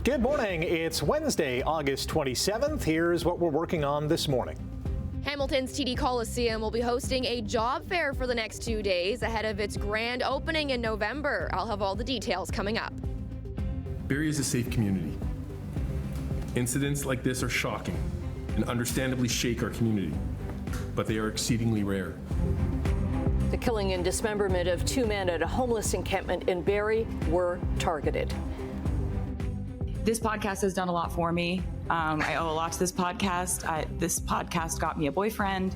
Good morning. It's Wednesday, August 27th. Here's what we're working on this morning. Hamilton's TD Coliseum will be hosting a job fair for the next 2 days ahead of its grand opening in November. I'll have all the details coming up. Barrie is a safe community. Incidents like this are shocking and understandably shake our community, but they are exceedingly rare. The killing and dismemberment of 2 men at a homeless encampment in Barrie were targeted. This podcast has done a lot for me. I owe a lot to this podcast. This podcast got me a boyfriend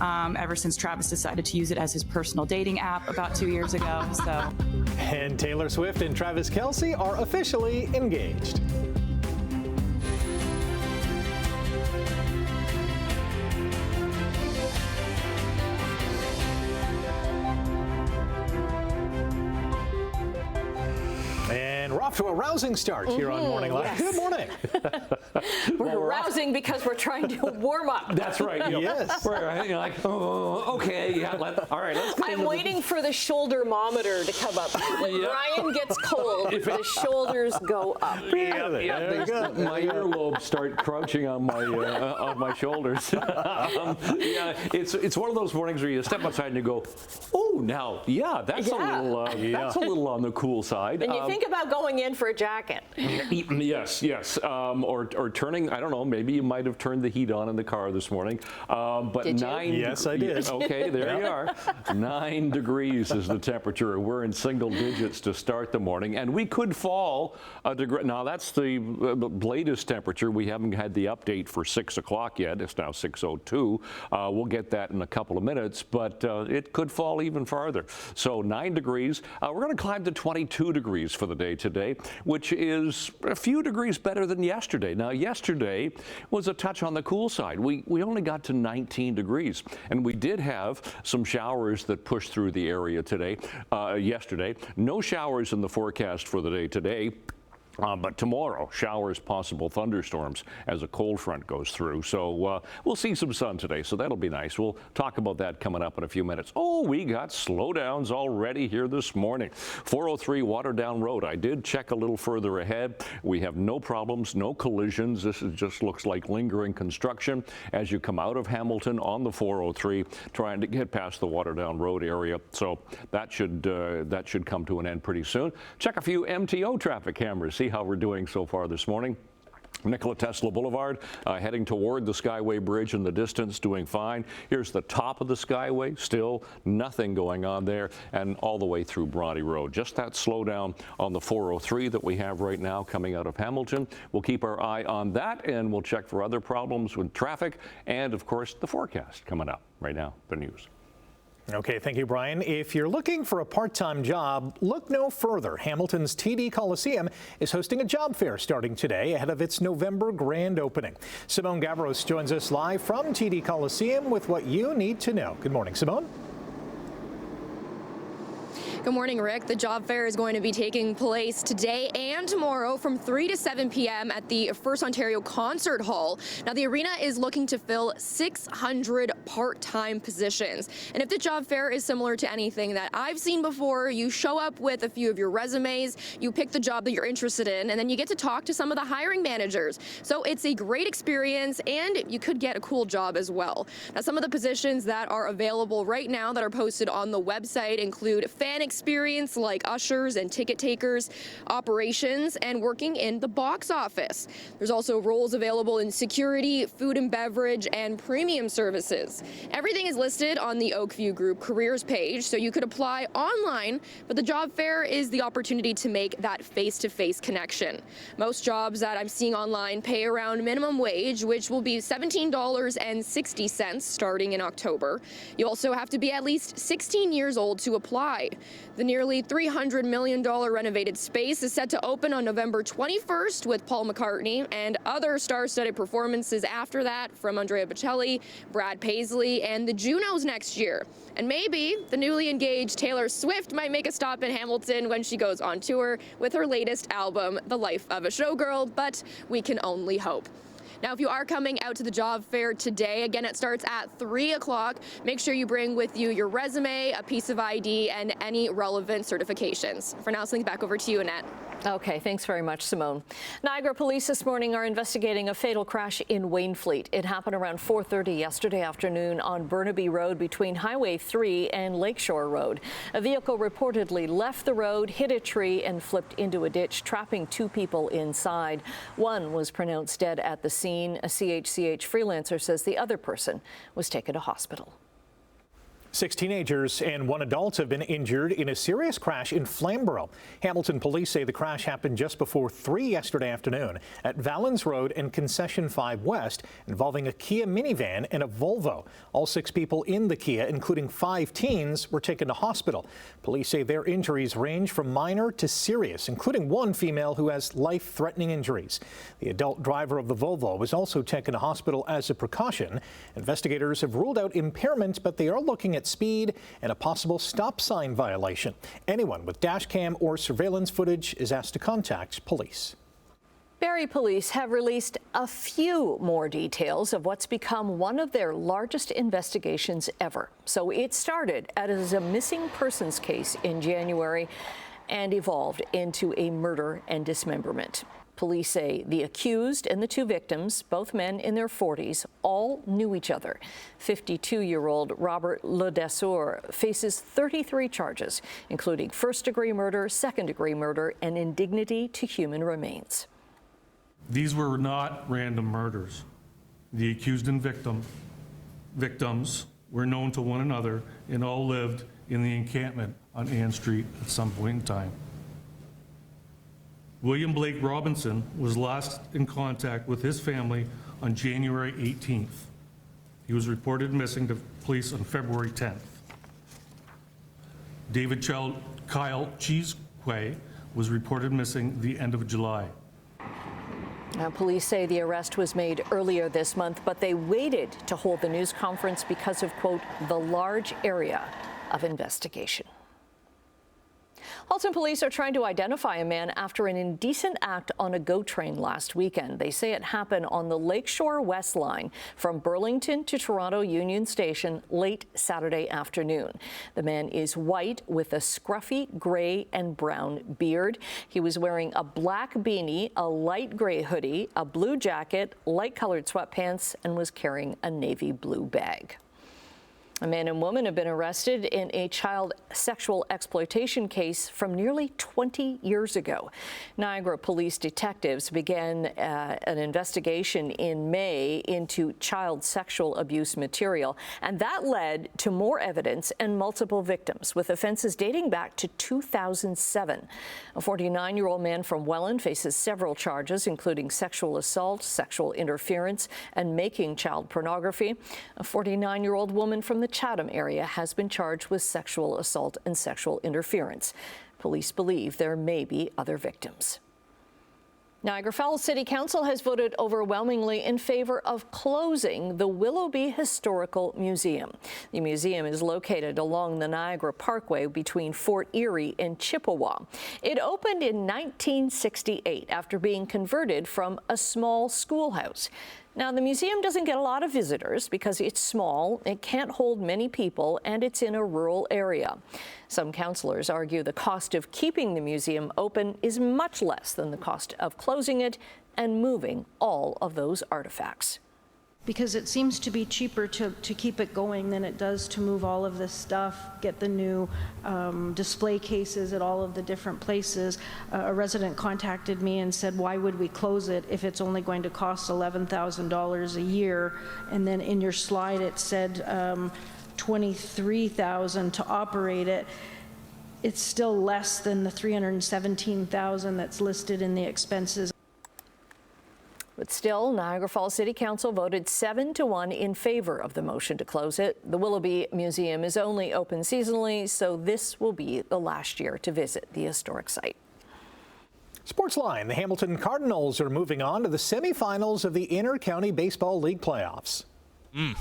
ever since Travis decided to use it as his personal dating app about 2 years ago. So. And Taylor Swift and Travis Kelce are officially engaged. We're off to a rousing start here on Morning Live. Yes. Good morning. We're rousing because we're trying to warm up. That's right. You know, Yes. You're like, oh, okay. Yeah, all right, let's get I'm waiting for the shoulder-mometer to come up. When Brian gets cold, the shoulders go up. There you go. My earlobes start crouching on my shoulders. It's one of those mornings where you step outside and you go, oh, now, that's a little on the cool side. And you think about going in for a jacket. Yes. Or turning, I don't know, maybe you might have turned the heat on in the car this morning. But Did you? 9 Yes, I did. Okay, there you are. 9 degrees is the temperature. We're in single digits to start the morning, and we could fall a degree. Now, that's the latest temperature. We haven't had the update for 6 o'clock yet. It's now 6:02. We'll get that in a couple of minutes, but it could fall even farther. So 9 degrees. We're going to climb to 22 degrees for the day today, which is a few degrees better than yesterday. Now, yesterday was a touch on the cool side. We only got to 19 degrees, and we did have some showers that pushed through the area yesterday. No showers in the forecast for the day today. But tomorrow, showers, possible thunderstorms as a cold front goes through. So we'll see some sun today, so that'll be nice. We'll talk about that coming up in a few minutes. Oh, we got slowdowns already here this morning. 403 Waterdown Road. I did check a little further ahead. We have no problems, no collisions. This just looks like lingering construction as you come out of Hamilton on the 403, trying to get past the Waterdown Road area. So that should come to an end pretty soon. Check a few MTO traffic cameras. See how we're doing so far this morning. Nikola Tesla Boulevard, heading toward the Skyway Bridge in the distance, doing fine. Here's the top of the Skyway, still nothing going on there, and all the way through Bronte Road. Just that slowdown on the 403 that we have right now coming out of Hamilton. We'll keep our eye on that, and we'll check for other problems with traffic, and of course the forecast coming up right now, the news. Okay, thank you, Brian. If you're looking for a part-time job, look no further. Hamilton's TD Coliseum is hosting a job fair starting today ahead of its November grand opening. Simone Gavros joins us live from TD Coliseum with what you need to know. Good morning, Simone. Good morning, Rick. The job fair is going to be taking place today and tomorrow from 3 to 7 p.m. at the First Ontario Concert Hall. Now, the arena is looking to fill 600 part-time positions. And if the job fair is similar to anything that I've seen before, you show up with a few of your resumes, you pick the job that you're interested in, and then you get to talk to some of the hiring managers. So it's a great experience, and you could get a cool job as well. Now, some of the positions that are available right now that are posted on the website include fan experience like ushers and ticket takers, operations, and working in the box office. There's also roles available in security, food and beverage, and premium services. Everything is listed on the Oakview Group careers page, so you could apply online, but the job fair is the opportunity to make that face-to-face connection. Most jobs that I'm seeing online pay around minimum wage, which will be $17.60 starting in October. You also have to be at least 16 years old to apply. The nearly $300 million renovated space is set to open on November 21st with Paul McCartney and other star-studded performances after that from Andrea Bocelli, Brad Paisley, and the Junos next year. And maybe the newly engaged Taylor Swift might make a stop in Hamilton when she goes on tour with her latest album, The Life of a Showgirl, but we can only hope. Now, if you are coming out to the job fair today, again, it starts at 3 o'clock. Make sure you bring with you your resume, a piece of ID, and any relevant certifications. For now, things back over to you, Annette. Okay, thanks very much, Simone. Niagara police this morning are investigating a fatal crash in Wainfleet. It happened around 4:30 yesterday afternoon on Burnaby Road between Highway 3 and Lakeshore Road. A vehicle reportedly left the road, hit a tree, and flipped into a ditch, trapping 2 people inside. One was pronounced dead at the scene. A CHCH freelancer says the other person was taken to hospital. 6 teenagers and 1 adult have been injured in a serious crash in Flamborough. Hamilton police say the crash happened just before 3 yesterday afternoon at Valens Road and Concession 5 West, involving a Kia minivan and a Volvo. All 6 people in the Kia, including 5 teens, were taken to hospital. Police say their injuries range from minor to serious, including 1 female who has life-threatening injuries. The adult driver of the Volvo was also taken to hospital as a precaution. Investigators have ruled out impairment, but they are looking at speed and a possible stop sign violation. Anyone with dash cam or surveillance footage is asked to contact police. Barrie police have released a few more details of what's become one of their largest investigations ever. So it started as a missing persons case in January and evolved into a murder and dismemberment. Police say the accused and the 2 victims, both men in their 40s, all knew each other. 52-year-old Robert Ledesseur faces 33 charges, including first-degree murder, second-degree murder, and indignity to human remains. These were not random murders. The accused and victims were known to one another and all lived in the encampment on Ann Street at some point in time. William Blake Robinson was last in contact with his family on January 18th. He was reported missing to police on February 10th. David Kyle Cheesequay was reported missing the end of July. Now, police say the arrest was made earlier this month, but they waited to hold the news conference because of, quote, the large area of investigation. Halton police are trying to identify a man after an indecent act on a GO train last weekend. They say it happened on the Lakeshore West line from Burlington to Toronto Union Station late Saturday afternoon. The man is white with a scruffy gray and brown beard. He was wearing a black beanie, a light gray hoodie, a blue jacket, light colored sweatpants, and was carrying a navy blue bag. A man and woman have been arrested in a child sexual exploitation case from nearly 20 years ago. Niagara police detectives began an investigation in May into child sexual abuse material, and that led to more evidence and multiple victims, with offenses dating back to 2007. A 49-year-old man from Welland faces several charges, including sexual assault, sexual interference, and making child pornography. A 49-year-old woman from the Chatham area has been charged with sexual assault and sexual interference. Police believe there may be other victims. Niagara Falls City Council has voted overwhelmingly in favor of closing the Willoughby Historical Museum. The museum is located along the Niagara Parkway between Fort Erie and Chippewa. It opened in 1968 after being converted from a small schoolhouse. Now, the museum doesn't get a lot of visitors because it's small, it can't hold many people, and it's in a rural area. Some councillors argue the cost of keeping the museum open is much less than the cost of closing it and moving all of those artifacts. Because it seems to be cheaper to keep it going than it does to move all of this stuff, get the new display cases at all of the different places. A resident contacted me and said, why would we close it if it's only going to cost $11,000 a year? And then in your slide it said $23,000 to operate it. It's still less than the $317,000 that's listed in the expenses. But still, Niagara Falls City Council voted 7-1 in favor of the motion to close it. The Willoughby Museum is only open seasonally, so this will be the last year to visit the historic site. Sportsline, the Hamilton Cardinals are moving on to the semifinals of the Inter-County Baseball League playoffs. This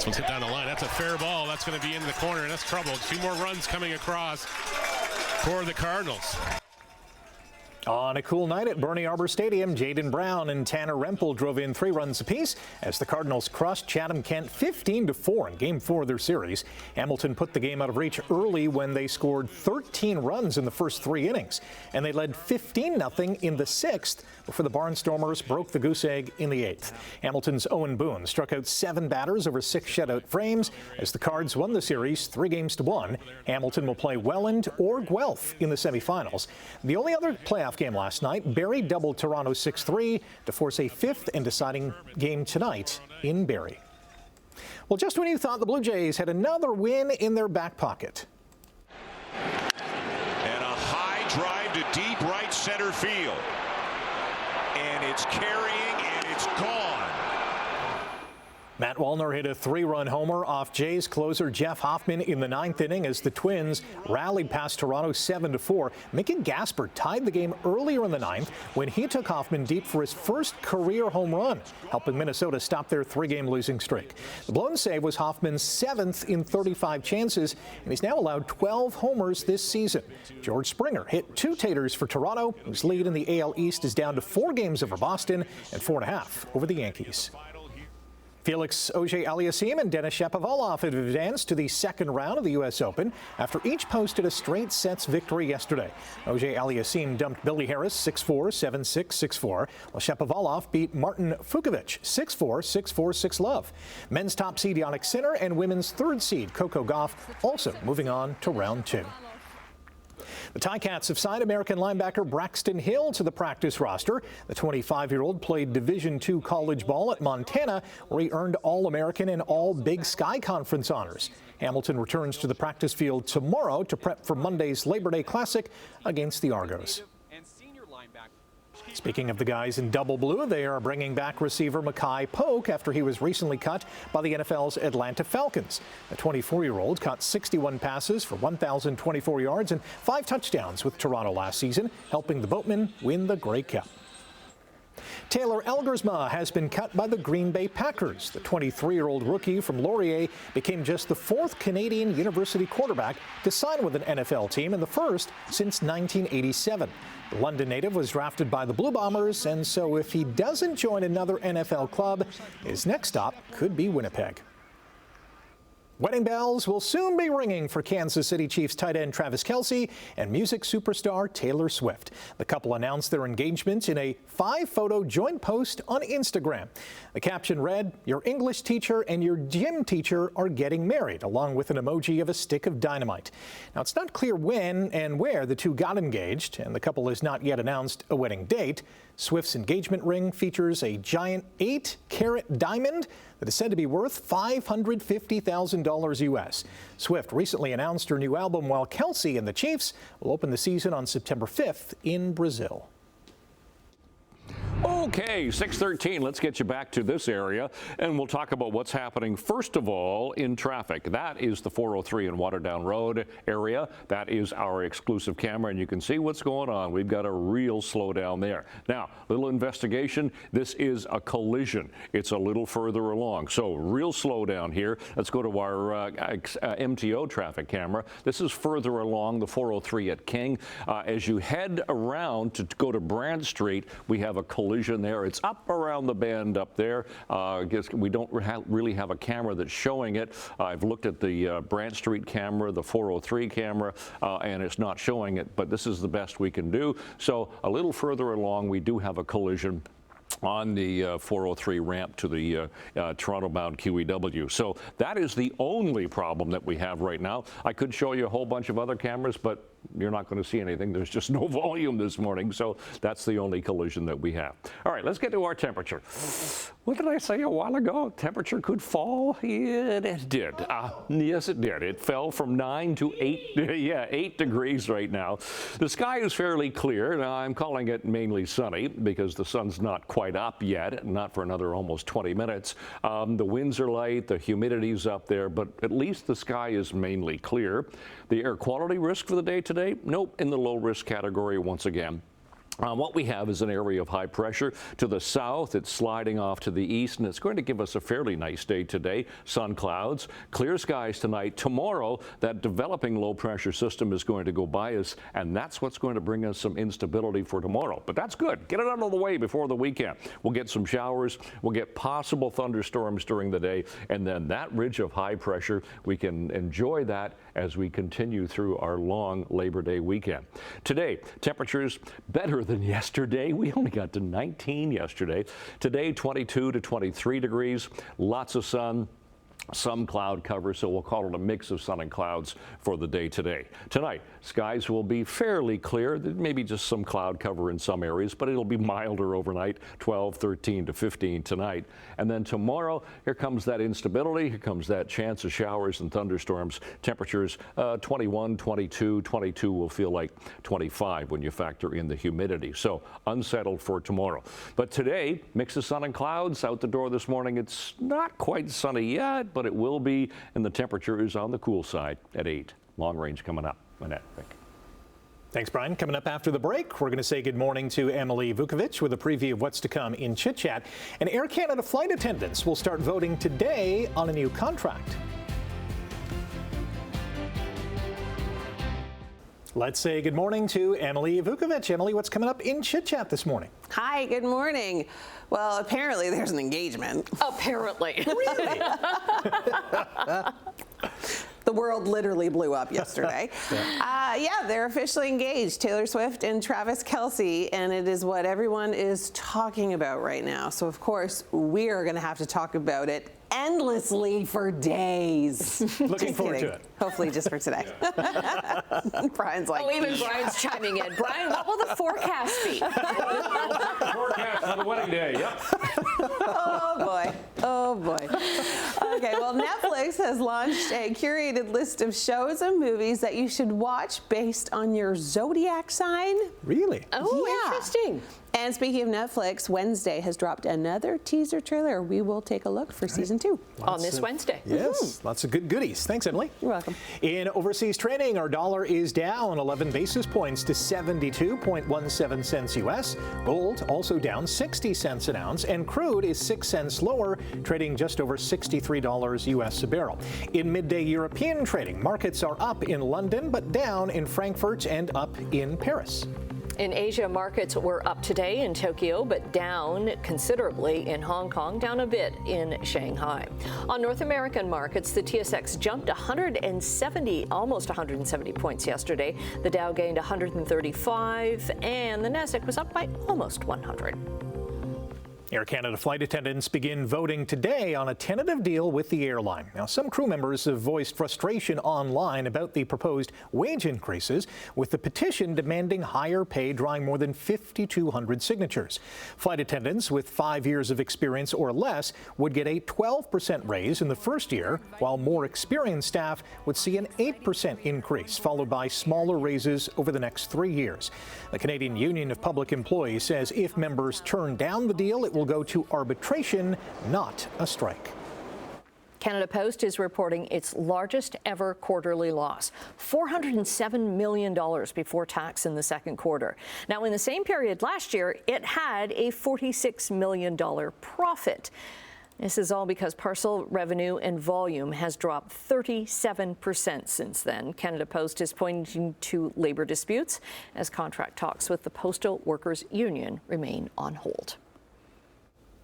one's hit down the line. That's a fair ball. That's going to be into the corner, and that's trouble. 2 more runs coming across for the Cardinals. On a cool night at Bernie Arbor Stadium, Jaden Brown and Tanner Rempel drove in 3 runs apiece as the Cardinals crushed Chatham-Kent 15-4 in Game 4 of their series. Hamilton put the game out of reach early when they scored 13 runs in the first 3 innings, and they led 15-0 in the 6th before the Barnstormers broke the goose egg in the 8th. Hamilton's Owen Boone struck out 7 batters over 6 shutout frames as the Cards won the series 3-1. Hamilton will play Welland or Guelph in the semifinals. The only other playoff game last night, Barrie doubled Toronto 6-3 to force a 5th and deciding game tonight in Barrie. Well, just when you thought the Blue Jays had another win in their back pocket. And a high drive to deep right center field. And it's carrying and it's gone. Matt Wallner hit a 3-run homer off Jays closer Jeff Hoffman in the 9th inning as the Twins rallied past Toronto 7-4. Mickey Gasper tied the game earlier in the 9th when he took Hoffman deep for his first career home run, helping Minnesota stop their 3-game losing streak. The blown save was Hoffman's 7th in 35 chances, and he's now allowed 12 homers this season. George Springer hit 2 taters for Toronto, whose lead in the AL East is down to 4 games over Boston and 4.5 over the Yankees. Felix Auger-Aliassime and Denis Shapovalov have advanced to the 2nd round of the U.S. Open after each posted a straight sets victory yesterday. Auger-Aliassime dumped Billy Harris 6-4, 7-6, 6-4, while Shapovalov beat Martin Fucsovics 6-4, 6-4, 6-love. Men's top seed Jannik Sinner and women's 3rd seed Coco Gauff also moving on to round 2. The Ticats have signed American linebacker Braxton Hill to the practice roster. The 25-year-old played Division II college ball at Montana, where he earned All-American and All-Big Sky Conference honors. Hamilton returns to the practice field tomorrow to prep for Monday's Labor Day Classic against the Argos. Speaking of the guys in double blue, they are bringing back receiver Makai Polk after he was recently cut by the NFL's Atlanta Falcons. The 24-year-old caught 61 passes for 1,024 yards and 5 touchdowns with Toronto last season, helping the Boatmen win the Grey Cup. Taylor Elgersma has been cut by the Green Bay Packers. The 23-year-old rookie from Laurier became just the 4th Canadian university quarterback to sign with an NFL team and the 1st since 1987. The London native was drafted by the Blue Bombers, and so if he doesn't join another NFL club, his next stop could be Winnipeg. Wedding bells will soon be ringing for Kansas City Chiefs tight end Travis Kelce and music superstar Taylor Swift. The couple announced their engagement in a 5-photo joint post on Instagram. The caption read, "Your English teacher and your gym teacher are getting married," along with an emoji of a stick of dynamite. Now, it's not clear when and where the two got engaged, and the couple has not yet announced a wedding date. Swift's engagement ring features a giant 8-carat diamond that is said to be worth $550,000 U.S. Swift recently announced her new album, while Kelce and the Chiefs will open the season on September 5th in Brazil. Okay, 6:13. Let's get you back to this area, and we'll talk about what's happening, first of all, in traffic. That is the 403 and Waterdown Road area. That is our exclusive camera, and you can see what's going on. We've got a real slowdown there. Now, little investigation. This is a collision. It's a little further along, so real slowdown here. Let's go to our MTO traffic camera. This is further along the 403 at King. As you head around to go to Brand Street, we have a collision there. It's up around the bend up there. I guess we don't really have a camera that's showing it. I've looked at the Brant Street camera, the 403 camera, and it's not showing it, but this is the best we can do. So a little further along, we do have a collision on the 403 ramp to the Toronto-bound QEW. So that is the only problem that we have right now. I could show you a whole bunch of other cameras, but you're not going to see anything. There's just no volume this morning, so that's the only collision that we have. All right, let's get to our temperature. What did I say a while ago? Temperature could fall? Yeah, it did. Yes, it did. It fell from 9 to 8. Yeah, 8 degrees right now. The sky is fairly clear. Now, I'm calling it mainly sunny because the sun's not quite up yet, not for another almost 20 minutes. The winds are light, the humidity's up there, but at least the sky is mainly clear. The air quality risk for the day today? Nope, in the low risk category once again. What we have is an area of high pressure to the south. It's sliding off to the east, and it's going to give us a fairly nice day today. Sun, clouds, clear skies tonight. Tomorrow, that developing low pressure system is going to go by us, and that's what's going to bring us some instability for tomorrow. But that's good. Get it out of the way before the weekend. We'll get some showers. We'll get possible thunderstorms during the day, and then that ridge of high pressure, we can enjoy that as we continue through our long Labor Day weekend. Today, temperatures better than yesterday. We only got to 19 yesterday. Today, 22 to 23 degrees, lots of sun, some cloud cover, so we'll call it a mix of sun and clouds for the day today. Tonight, skies will be fairly clear, maybe just some cloud cover in some areas, but it'll be milder overnight, 12, 13 to 15 tonight. And then tomorrow, here comes that instability, here comes that chance of showers and thunderstorms. Temperatures 21, 22, 22 will feel like 25 when you factor in the humidity. So unsettled for tomorrow. But today, mix of sun and clouds out the door this morning. It's not quite sunny yet, but it will be, and the temperature is on the cool side at 8. Long range coming up. Annette, Vic. Thanks, Brian. Coming up after the break, we're going to say good morning to Emily Vukovic with a preview of what's to come in Chit Chat. And Air Canada flight attendants will start voting today on a new contract. Let's say good morning to Emily Vukovic. Emily, what's coming up in Chit Chat this morning? Hi, good morning. Well, apparently there's an engagement. Apparently. Really? The world literally blew up yesterday. Yeah, they're officially engaged, Taylor Swift and Travis Kelce, and it is what everyone is talking about right now. So, of course, we are going to have to talk about it endlessly for days. Looking forward to it. Hopefully just for today. Brian's like, oh, even Brian's chiming in. Brian, what will the forecast be? Forecast for the wedding day, yep. Oh boy, oh boy. Okay, well, Netflix has launched a curated list of shows and movies that you should watch based on your zodiac sign. Really? Oh, Yeah. interesting. And speaking of Netflix, Wednesday has dropped another teaser trailer. We will take a look for season 2. On this Wednesday. Yes, lots of good goodies. Thanks, Emily. You're welcome. In overseas trading, our dollar is down 11 basis points to 72.17 cents U.S. Gold also down 60 cents an ounce, and crude is 6 cents lower, trading just over $63 U.S. a barrel. In midday European trading, markets are up in London, but down in Frankfurt and up in Paris. In Asia, markets were up today in Tokyo, but down considerably in Hong Kong, down a bit in Shanghai. On North American markets, the TSX jumped almost 170 points yesterday. The Dow gained 135, and the Nasdaq was up by almost 100. Air Canada flight attendants begin voting today on a tentative deal with the airline. Now, some crew members have voiced frustration online about the proposed wage increases, with the petition demanding higher pay drawing more than 5,200 signatures. Flight attendants with 5 years of experience or less would get a 12% raise in the first year, while more experienced staff would see an 8% increase, followed by smaller raises over the next 3 years. The Canadian Union of Public Employees says if members turn down the deal, it will go to arbitration, not a strike. Canada Post is reporting its largest ever quarterly loss, $407 million before tax in the second quarter. Now, in the same period last year, it had a $46 million profit. This is all because parcel revenue and volume has dropped 37% since then. Canada Post is pointing to labor disputes as contract talks with the Postal Workers Union remain on hold.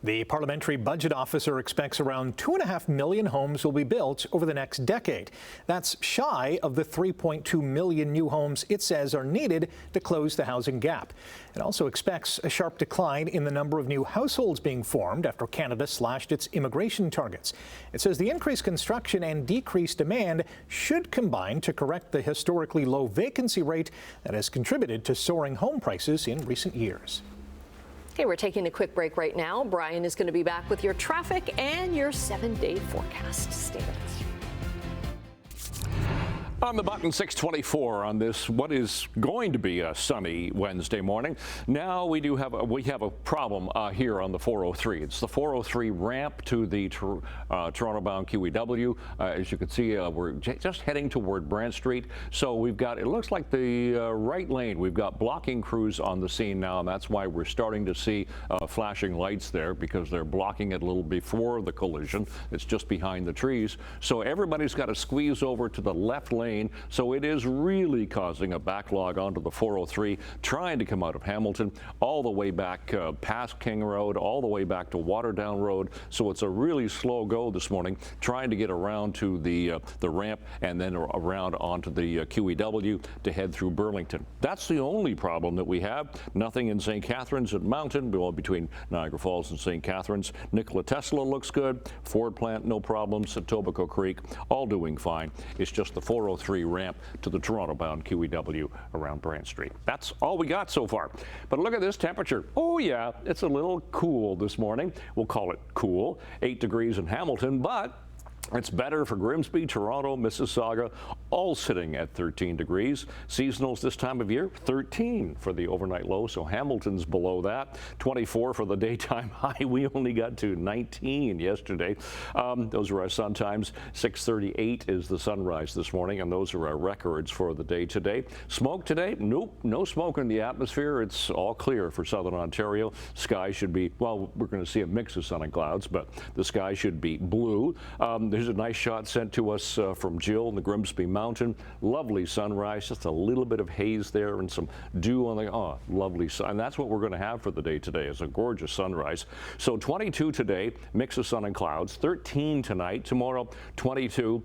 The Parliamentary Budget Officer expects around 2.5 million homes will be built over the next decade. That's shy of the 3.2 million new homes it says are needed to close the housing gap. It also expects a sharp decline in the number of new households being formed after Canada slashed its immigration targets. It says the increased construction and decreased demand should combine to correct the historically low vacancy rate that has contributed to soaring home prices in recent years. Okay, we're taking a quick break right now. Brian is going to be back with your traffic and your 7-day forecast. Stay with us. On the button, 6:24 on this, what is going to be a sunny Wednesday morning. Now we have a problem here on the 403. It's the 403 ramp to the Toronto-bound QEW. As you can see, we're just heading toward Brant Street. So we've got, it looks like the right lane. We've got blocking crews on the scene now, and that's why we're starting to see flashing lights there, because they're blocking it a little before the collision. It's just behind the trees. So everybody's got to squeeze over to the left lane. So it is really causing a backlog onto the 403, trying to come out of Hamilton all the way back past King Road, all the way back to Waterdown Road. So it's a really slow go this morning, trying to get around to the ramp and then around onto the QEW to head through Burlington. That's the only problem that we have. Nothing in St. Catharines at Mountain, between Niagara Falls and St. Catharines. Nikola Tesla looks good. Ford plant, no problems. Etobicoke Creek, all doing fine. It's just the 403 ramp to the Toronto-bound QEW around Brant Street. That's all we got so far. But look at this temperature. Oh yeah, it's a little cool this morning. We'll call it cool. 8 degrees in Hamilton, but it's better for Grimsby, Toronto, Mississauga, all sitting at 13 degrees. Seasonals this time of year, 13 for the overnight low, so Hamilton's below that. 24 for the daytime high. We only got to 19 yesterday. Those are our sun times. 6:38 is the sunrise this morning, and those are our records for the day today. Smoke today? Nope, no smoke in the atmosphere. It's all clear for southern Ontario. Sky should be, well, we're going to see a mix of sun and clouds, but the sky should be blue. There's a nice shot sent to us from Jill in the Grimsby Mountain. Lovely sunrise, just a little bit of haze there and some dew on the, lovely sun. And that's what we're going to have for the day today, is a gorgeous sunrise. So 22 today, mix of sun and clouds. 13 tonight, tomorrow 22.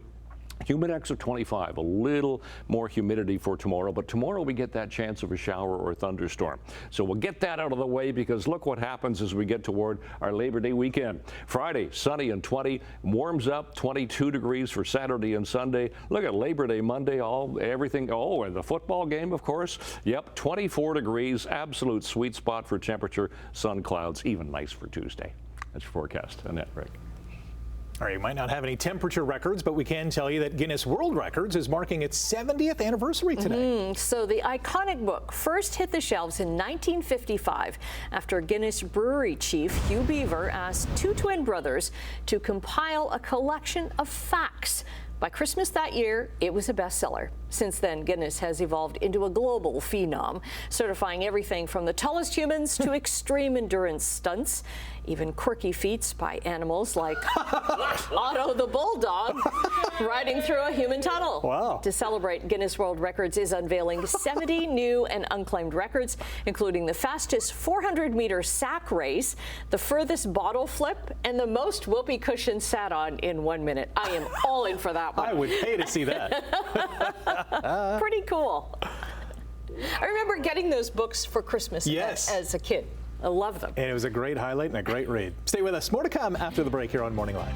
Humidex of 25, a little more humidity for tomorrow, but tomorrow we get that chance of a shower or thunderstorm. So we'll get that out of the way, because look what happens as we get toward our Labor Day weekend. Friday, sunny and 20, warms up, 22 degrees for Saturday and Sunday. Look at Labor Day Monday, everything. Oh, and the football game, of course. Yep, 24 degrees, absolute sweet spot for temperature, sun, clouds, even nice for Tuesday. That's your forecast. Annette, Rick. All right, you might not have any temperature records, but we can tell you that Guinness World Records is marking its 70th anniversary today. So the iconic book first hit the shelves in 1955 after Guinness brewery chief Hugh Beaver asked two twin brothers to compile a collection of facts. By Christmas that year, it was a bestseller. Since then, Guinness has evolved into a global phenom, certifying everything from the tallest humans to extreme endurance stunts, even quirky feats by animals like Otto the bulldog riding through a human tunnel. Wow. To celebrate, Guinness World Records is unveiling 70 new and unclaimed records, including the fastest 400-meter sack race, the furthest bottle flip, and the most whoopee cushions sat on in 1 minute. I am all in for that one. I would pay to see that. Pretty cool. I remember getting those books for Christmas as a kid. I love them. And it was a great highlight and a great read. Stay with us. More to come after the break here on Morning Live.